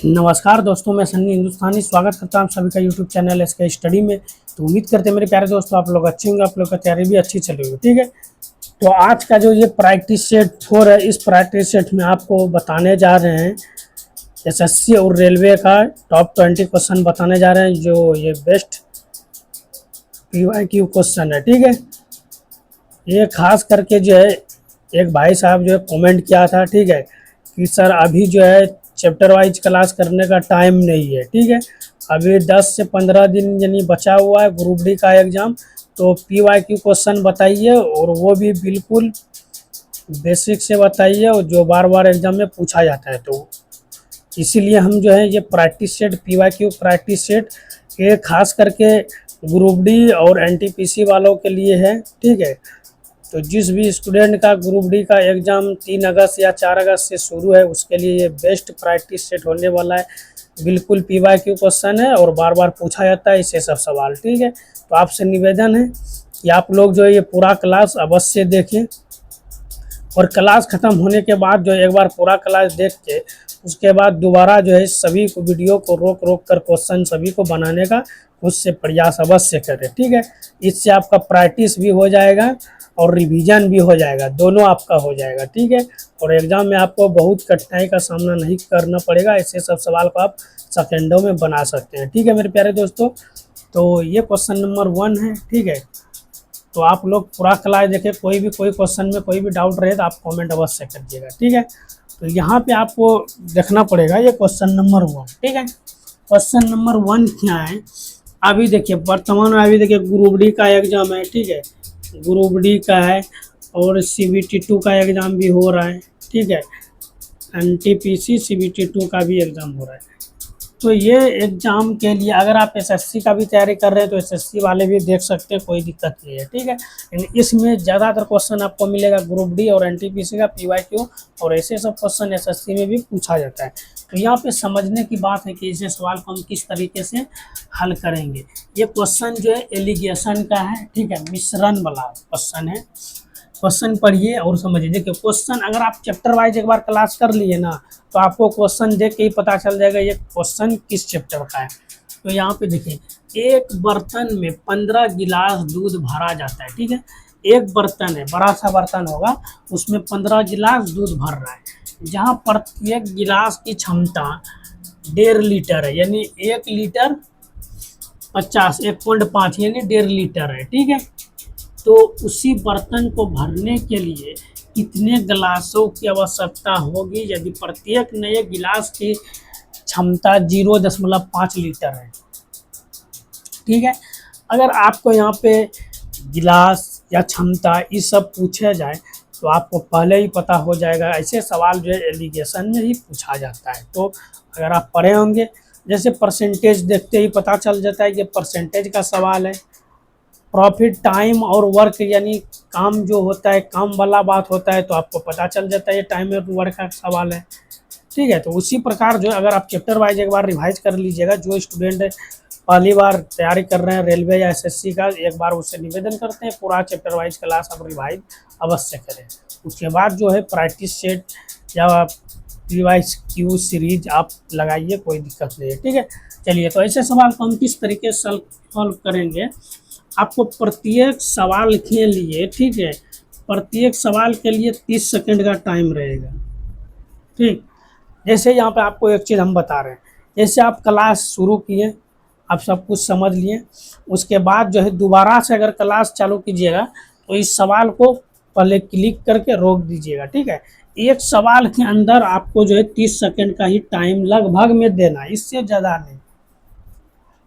नमस्कार दोस्तों, मैं सन्नी हिंदुस्तानी स्वागत करता हूँ आप सभी का यूट्यूब चैनल एसके स्टडी में। तो उम्मीद करते हैं मेरे प्यारे दोस्तों आप लोग अच्छे होंगे, आप लोग का तैयारी भी अच्छी चली होगी। ठीक है, तो आज का जो ये प्रैक्टिस सेट 4 है, इस प्रैक्टिस सेट में आपको बताने जा रहे हैं एसएससी और रेलवे का टॉप 20 क्वेश्चन बताने जा रहे हैं, जो ये बेस्ट पीवाईक्यू क्वेश्चन है। ठीक है, ये खास करके जो है एक भाई साहब जो है कमेंट किया था, ठीक है, कि सर अभी जो है चैप्टर वाइज क्लास करने का टाइम नहीं है। ठीक है, अभी 10 से 15 दिन यानी बचा हुआ है ग्रुप डी का एग्ज़ाम, तो पीवाईक्यू क्वेश्चन बताइए और वो भी बिल्कुल बेसिक से बताइए और जो बार बार एग्ज़ाम में पूछा जाता है। तो इसीलिए हम जो है ये practice set PYQ practice set ये खास करके ग्रुप डी और एनटीपीसी वालों के लिए है। ठीक है, तो जिस भी स्टूडेंट का ग्रुप डी का एग्ज़ाम 3 अगस्त या 4 अगस्त से शुरू है, उसके लिए ये बेस्ट प्रैक्टिस सेट होने वाला है। बिल्कुल पीवाईक्यू क्वेश्चन है और बार बार पूछा जाता है इससे सब सवाल। ठीक है, तो आपसे निवेदन है कि आप लोग जो है ये पूरा क्लास अवश्य देखें और क्लास ख़त्म होने के बाद जो एक बार पूरा क्लास देख के उसके बाद दोबारा जो है सभी को वीडियो को रोक रोक कर क्वेश्चन सभी को बनाने का खुद से प्रयास अवश्य करें। ठीक है, इससे आपका प्रैक्टिस भी हो जाएगा और रिवीजन भी हो जाएगा, दोनों आपका हो जाएगा। ठीक है, और एग्ज़ाम में आपको बहुत कठिनाई का सामना नहीं करना पड़ेगा, ऐसे सब सवाल को आप सेकेंडों में बना सकते हैं। ठीक है मेरे प्यारे दोस्तों, तो ये क्वेश्चन नंबर 1 है। ठीक है, तो आप लोग पूरा क्लास देखें, कोई क्वेश्चन में कोई भी डाउट रहे तो आप कमेंट अवश्य करिएगा। ठीक है, तो यहाँ पे आपको देखना पड़ेगा ये क्वेश्चन नंबर 1। ठीक है, क्वेश्चन नंबर 1 क्या है, अभी देखिए वर्तमान में अभी देखिए ग्रुप डी का एग्ज़ाम है। ठीक है, ग्रुप डी का है और सीबीटी 2 का एग्ज़ाम भी हो रहा है। ठीक है, एनटीपीसी सीबीटी 2 का भी एग्ज़ाम हो रहा है। तो ये एग्ज़ाम के लिए अगर आप एसएससी का भी तैयारी कर रहे हैं तो एसएससी वाले भी देख सकते हैं, कोई दिक्कत नहीं है। ठीक है, लेकिन इसमें ज़्यादातर क्वेश्चन आपको मिलेगा ग्रुप डी और एनटीपीसी का पीवाईक्यू, और ऐसे सब क्वेश्चन एसएससी में भी पूछा जाता है। तो यहाँ पे समझने की बात है कि इसे सवाल को हम किस तरीके से हल करेंगे। ये क्वेश्चन जो है एलिगेशन का है। ठीक है, मिश्रण वाला क्वेश्चन है। क्वेश्चन पढ़िए और समझिए। देखिए क्वेश्चन अगर आप चैप्टर वाइज एक बार क्लास कर लिए ना, तो आपको क्वेश्चन देख के ही पता चल जाएगा ये क्वेश्चन किस चैप्टर का है। तो यहाँ पे देखिए, एक बर्तन में 15 गिलास दूध भरा जाता है। ठीक है, एक बर्तन है, बड़ा सा बर्तन होगा, उसमें 15 गिलास दूध भर रहा है, जहाँ प्रत्येक गिलास की क्षमता 1.5 लीटर है, यानी 1 लीटर 50 1.5 यानी 1.5 लीटर है। ठीक है, तो उसी बर्तन को भरने के लिए कितने गिलासों की आवश्यकता होगी यदि प्रत्येक नए गिलास की क्षमता 0.5 लीटर है। ठीक है, अगर आपको यहाँ पे गिलास या क्षमता ये सब पूछा जाए तो आपको पहले ही पता हो जाएगा। ऐसे सवाल जो है एलिगेशन में ही पूछा जाता है। तो अगर आप पढ़े होंगे, जैसे परसेंटेज देखते ही पता चल जाता है कि परसेंटेज का सवाल है। प्रॉफिट टाइम और वर्क यानी काम जो होता है, काम वाला बात होता है, तो आपको पता चल जाता है ये टाइम और वर्क का सवाल है। ठीक है, तो उसी प्रकार जो अगर आप चैप्टर वाइज एक बार रिवाइज कर लीजिएगा, जो स्टूडेंट पहली बार तैयारी कर रहे हैं रेलवे या एसएससी का, एक बार उससे निवेदन करते हैं पूरा चैप्टर वाइज क्लास आप रिवाइज अवश्य करें। उसके बाद जो है प्रैक्टिस सेट या पीवाईक्यू सीरीज आप लगाइए, कोई दिक्कत नहीं है। ठीक है, चलिए, तो ऐसे सवाल को हम किस तरीके से सॉल्व करेंगे, आपको प्रत्येक सवाल के लिए, ठीक है, प्रत्येक सवाल के लिए 30 सेकंड का टाइम रहेगा। ठीक, जैसे यहाँ पे आपको एक चीज़ हम बता रहे हैं, जैसे आप क्लास शुरू किए, आप सब कुछ समझ लिए, उसके बाद जो है दोबारा से अगर क्लास चालू कीजिएगा तो इस सवाल को पहले क्लिक करके रोक दीजिएगा। ठीक है, एक सवाल के अंदर आपको जो है 30 सेकंड का ही टाइम लगभग में देना है, इससे ज़्यादा नहीं।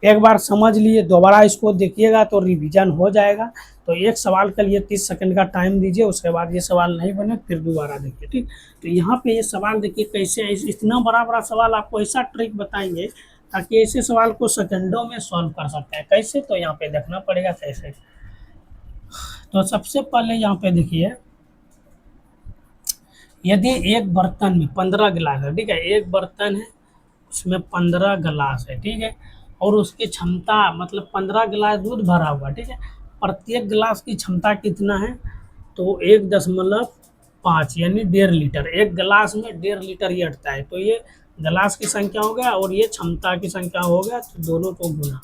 एक बार समझ लिए, दोबारा इसको देखिएगा तो रिवीजन हो जाएगा। तो एक सवाल के लिए 30 सेकंड का टाइम दीजिए, उसके बाद ये सवाल नहीं बने फिर दोबारा देखिए। ठीक, तो यहाँ पे ये सवाल देखिए कैसे, इतना बड़ा बड़ा सवाल आपको ऐसा ट्रिक बताएंगे ताकि ऐसे सवाल को सेकंडों में सॉल्व कर सकते हैं। कैसे, तो यहाँ पे देखना पड़ेगा कैसे। तो सबसे पहले यहाँ पे देखिए, यदि एक बर्तन में 15 गिलास है, ठीक है, एक बर्तन है उसमें 15 गिलास है। ठीक है, और उसकी क्षमता मतलब 15 गिलास दूध भरा हुआ। ठीक है, प्रत्येक गिलास की क्षमता कितना है, तो 1.5 यानी 1.5 लीटर। एक गिलास में 1.5 लीटर ही अटता है, तो ये गिलास की संख्या हो गया और ये क्षमता की संख्या हो गया, तो दोनों को गुना।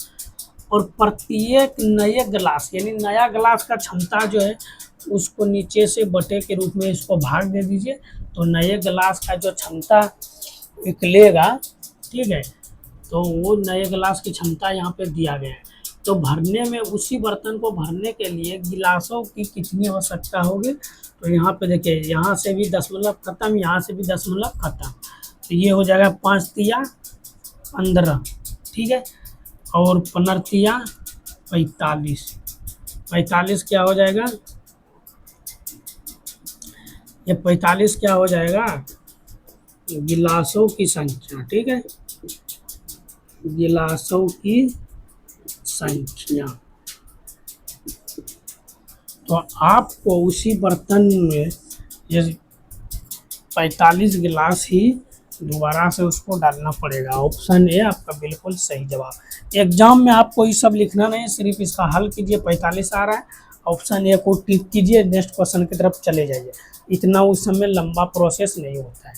और प्रत्येक नए गिलास यानी नया गिलास का क्षमता जो है उसको नीचे से बटे के रूप में इसको भाग दे दीजिए, तो नए गिलास का जो क्षमता निकलेगा, ठीक है, तो वो नए गिलास की क्षमता यहाँ पे दिया गया है। तो भरने में, उसी बर्तन को भरने के लिए गिलासों की कितनी आवश्यकता होगी, तो यहाँ पे देखिए, यहाँ से भी दशमलव खत्म, यहाँ से भी दशमलव खत्म, तो ये हो जाएगा 5 तिया 15, ठीक है, और 15 तिया 45, 45 क्या हो जाएगा, ये 45 क्या हो जाएगा, गिलासों की संख्या, ठीक है, गिलासों की संख्या। तो आपको उसी बर्तन में ये 45 गिलास ही दोबारा से उसको डालना पड़ेगा। ऑप्शन ए आपका बिल्कुल सही जवाब। एग्जाम में आपको ये सब लिखना नहीं, सिर्फ इसका हल कीजिए, 45 आ रहा है, ऑप्शन ए को टिक कीजिए, नेक्स्ट क्वेश्चन की तरफ चले जाइए। इतना उस समय लंबा प्रोसेस नहीं होता है,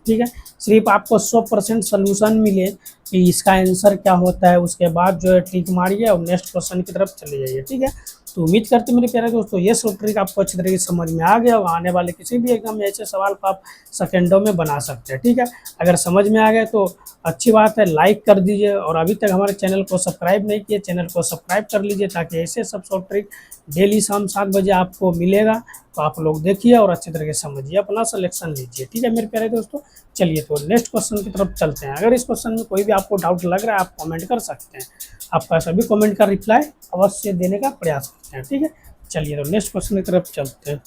ठीक है। सिर्फ आपको 100% सोल्यूशन मिले कि इसका आंसर क्या होता है, उसके बाद जो है टिक मारिए और नेक्स्ट क्वेश्चन की तरफ चले जाइए, ठीक है। तो उम्मीद करते मेरे प्यारे दोस्तों ये सब ट्रिक आपको अच्छी तरीके से समझ में आ गया और आने वाले किसी भी एग्जाम में ऐसे सवाल को आप सेकेंडों में बना सकते हैं, ठीक है। अगर समझ में आ गया तो अच्छी बात है, लाइक कर दीजिए, और अभी तक हमारे चैनल को सब्सक्राइब नहीं किए, चैनल को सब्सक्राइब कर लीजिए, ताकि ऐसे सब शॉर्ट ट्रिक डेली शाम 7 बजे आपको मिलेगा। तो आप लोग देखिए और अच्छी तरीके से समझिए, अपना सिलेक्शन लीजिए, ठीक है मेरे प्यारे दोस्तों। चलिए तो नेक्स्ट क्वेश्चन की तरफ चलते हैं। अगर इस क्वेश्चन में कोई भी आपको डाउट लग रहा है, आप कमेंट कर सकते हैं, आपका सभी कमेंट का रिप्लाई अवश्य देने का प्रयास करते हैं, ठीक है। चलिए तो नेक्स्ट क्वेश्चन की तरफ चलते हैं।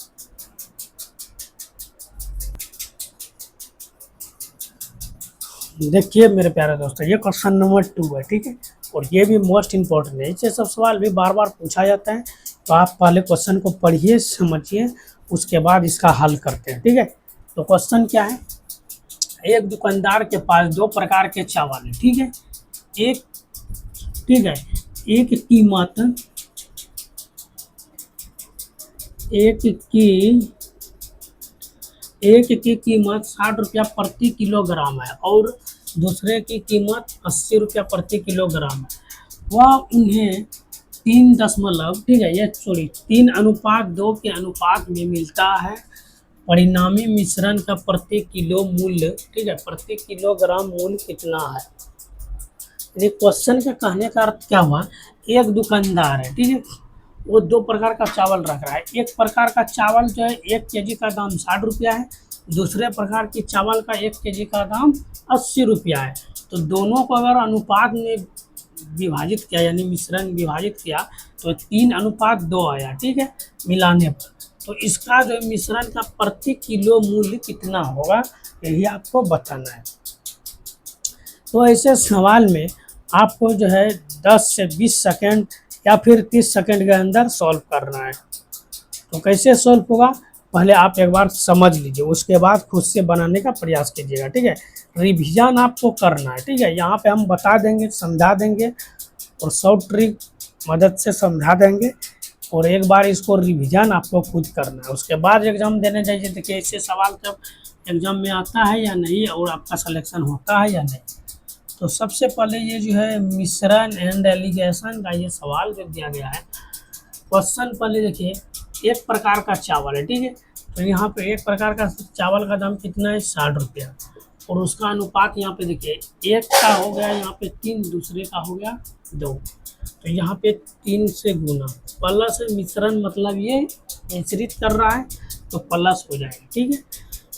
देखिए मेरे प्यारे दोस्तों, ये क्वेश्चन नंबर 2 है, ठीक है, और ये भी मोस्ट इम्पोर्टेंट है, इससे सब सवाल भी बार बार पूछा जाता है। तो आप पहले क्वेश्चन को पढ़िए, समझिए, उसके बाद इसका हल करते हैं, ठीक है। तो क्वेश्चन क्या है, एक दुकानदार के पास 2 प्रकार के चावल है, ठीक है, एक, ठीक है, एक कीमत, एक की कीमत 60 रुपया प्रति किलोग्राम है और दूसरे की कीमत 80 रुपया प्रति किलोग्राम है। वह उन्हें 3 दशमलव, ठीक है, ये सॉरी 3:2 के अनुपात में मिलता है। परिणामी मिश्रण का प्रति किलो मूल्य, ठीक है, प्रति किलोग्राम मूल्य कितना है। ये क्वेश्चन का कहने का अर्थ क्या हुआ, एक दुकानदार है, ठीक है, वो 2 प्रकार का चावल रख रहा है। एक प्रकार का चावल जो है 1 केजी का दाम 60 रुपया है, दूसरे प्रकार की चावल का 1 केजी का दाम 80 रुपया है। तो दोनों को अगर अनुपात में विभाजित किया, यानी मिश्रण विभाजित किया, तो 3:2 आया, ठीक है, मिलाने पर। तो इसका जो मिश्रण का प्रति किलो मूल्य कितना होगा, यही आपको बताना है। तो ऐसे सवाल में आपको जो है 10 से 20 सेकंड या फिर 30 सेकंड के अंदर सॉल्व करना है। तो कैसे सॉल्व होगा, पहले आप एक बार समझ लीजिए, उसके बाद खुद से बनाने का प्रयास कीजिएगा, ठीक है। रिवीजन आपको करना है, ठीक है, यहाँ पे हम बता देंगे, समझा देंगे और शॉर्ट ट्रिक मदद से समझा देंगे, और एक बार इसको रिवीजन आपको खुद करना है। उसके बाद एग्जाम देने जाइए, देखिए ऐसे सवाल जब एग्जाम में आता है या नहीं, और आपका सिलेक्शन होता है या नहीं। तो सबसे पहले ये जो है मिश्रण एंड एलिगेशन का ये सवाल जो दिया गया है, क्वेश्चन पहले देखिए, एक प्रकार का चावल है, ठीक है, तो यहाँ पे एक प्रकार का चावल का दाम कितना है, 60 रुपया, और उसका अनुपात यहाँ पे देखिए, एक का हो गया यहाँ पे 3, दूसरे का हो गया 2, तो यहाँ पे 3 से गुना, प्लस मिश्रण मतलब ये मिश्रित कर रहा है तो प्लस हो जाएगा, ठीक है।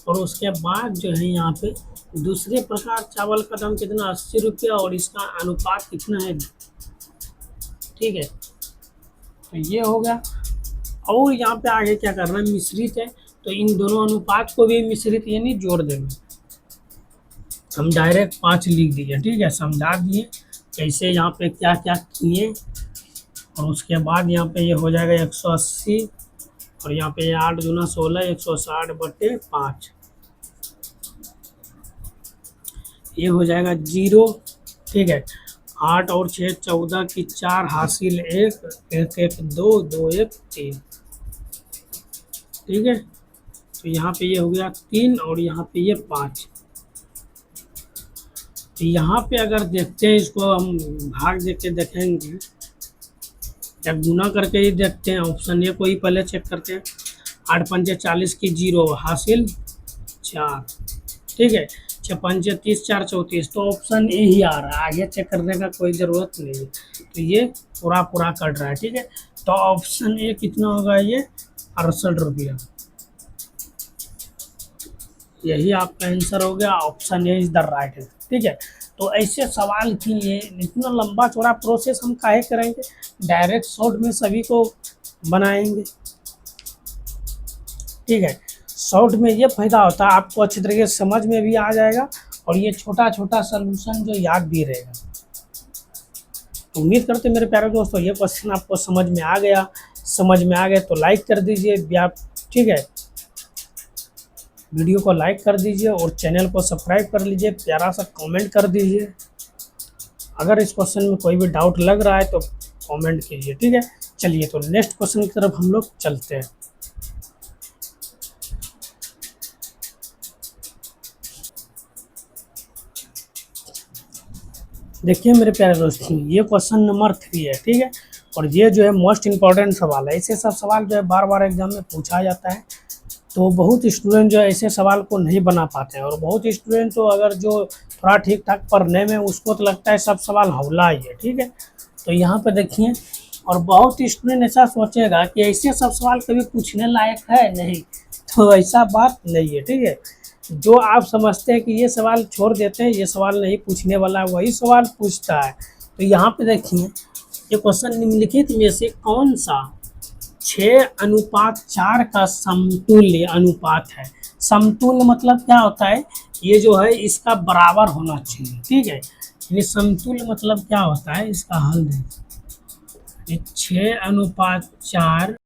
और उसके बाद जो है यहाँ पे दूसरे प्रकार चावल का दाम कितना, 80 रुपया, और इसका अनुपात कितना है, ठीक है, तो ये हो गया। और यहाँ पे आगे क्या करना है, मिश्रित है, तो इन दोनों अनुपात को भी मिश्रित यानी जोड़ देंगे। हम डायरेक्ट 5 लिख दिए, ठीक है, समझा दिए कैसे यहाँ पे क्या क्या किए। और उसके बाद यहाँ पे ये हो जाएगा 180, और यहाँ पे 8 दूना 16, 160/5, ये हो जाएगा 0, ठीक है। 8 और 6 14 की 4 हासिल 1, 1 1 2, 2 1 3, ठीक है। तो यहाँ पे ये हो गया 3 और यहाँ पे ये 5, तो यहाँ पे अगर देखते हैं इसको, हम भाग दे के देखेंगे या गुना करके ही देखते हैं। ऑप्शन ए को ही पहले चेक करते हैं। 8 पंजे 40 की 0 हासिल 4, ठीक है। 6 पंजे 30 4 34, तो ऑप्शन ए ही आ रहा है, आगे चेक करने का कोई ज़रूरत नहीं है। तो ये पूरा पूरा कट रहा है, ठीक है। तो ऑप्शन ए कितना होगा, ये 68 रुपया। यही आपका आंसर हो गया, option A is the right answer, ठीक है। तो ऐसे सवाल के लिए इतना लंबा चौड़ा प्रोसेस हम काहे करेंगे, डायरेक्ट शॉर्ट में सभी को बनाएंगे, ठीक है। शॉर्ट में ये फ़ायदा होता है, आपको अच्छी तरीके से समझ में भी आ जाएगा और ये छोटा छोटा सलूशन जो याद भी रहेगा। तो उम्मीद करते मेरे प्यारे दोस्तों ये क्वेश्चन आपको समझ में आ गया। समझ में आ गया तो लाइक कर दीजिए आप, ठीक है। वीडियो को लाइक कर दीजिए और चैनल को सब्सक्राइब कर लीजिए, प्यारा सा कमेंट कर दीजिए। अगर इस क्वेश्चन में कोई भी डाउट लग रहा है तो कमेंट कीजिए, ठीक है। चलिए तो नेक्स्ट क्वेश्चन की तरफ हम लोग चलते हैं। देखिए मेरे प्यारे दोस्तों, ये क्वेश्चन नंबर 3 है, ठीक है। और ये जो है मोस्ट इम्पॉर्टेंट सवाल है। ऐसे सब सवाल जो है बार बार एग्जाम में पूछा जाता है, तो बहुत स्टूडेंट जो है ऐसे सवाल को नहीं बना पाते हैं। और बहुत स्टूडेंट तो अगर जो थोड़ा ठीक ठाक पढ़ने में, उसको तो लगता है सब सवाल हौला ही है, ठीक है। तो यहाँ पे देखिए, और बहुत स्टूडेंट ऐसा सोचेगा कि ऐसे सब सवाल कभी पूछने लायक है नहीं, तो ऐसा बात नहीं है, ठीक है। जो आप समझते हैं कि ये सवाल छोड़ देते हैं, ये सवाल नहीं पूछने वाला है, वही सवाल पूछता है। तो यहाँ पे देखिए, ये क्वेश्चन निम्नलिखित में से कौन सा 6:4 का समतुल्य अनुपात है। समतुल्य मतलब क्या होता है, ये जो है इसका बराबर होना चाहिए, ठीक है। यानी समतुल्य मतलब क्या होता है, इसका हल देखिए, 6:4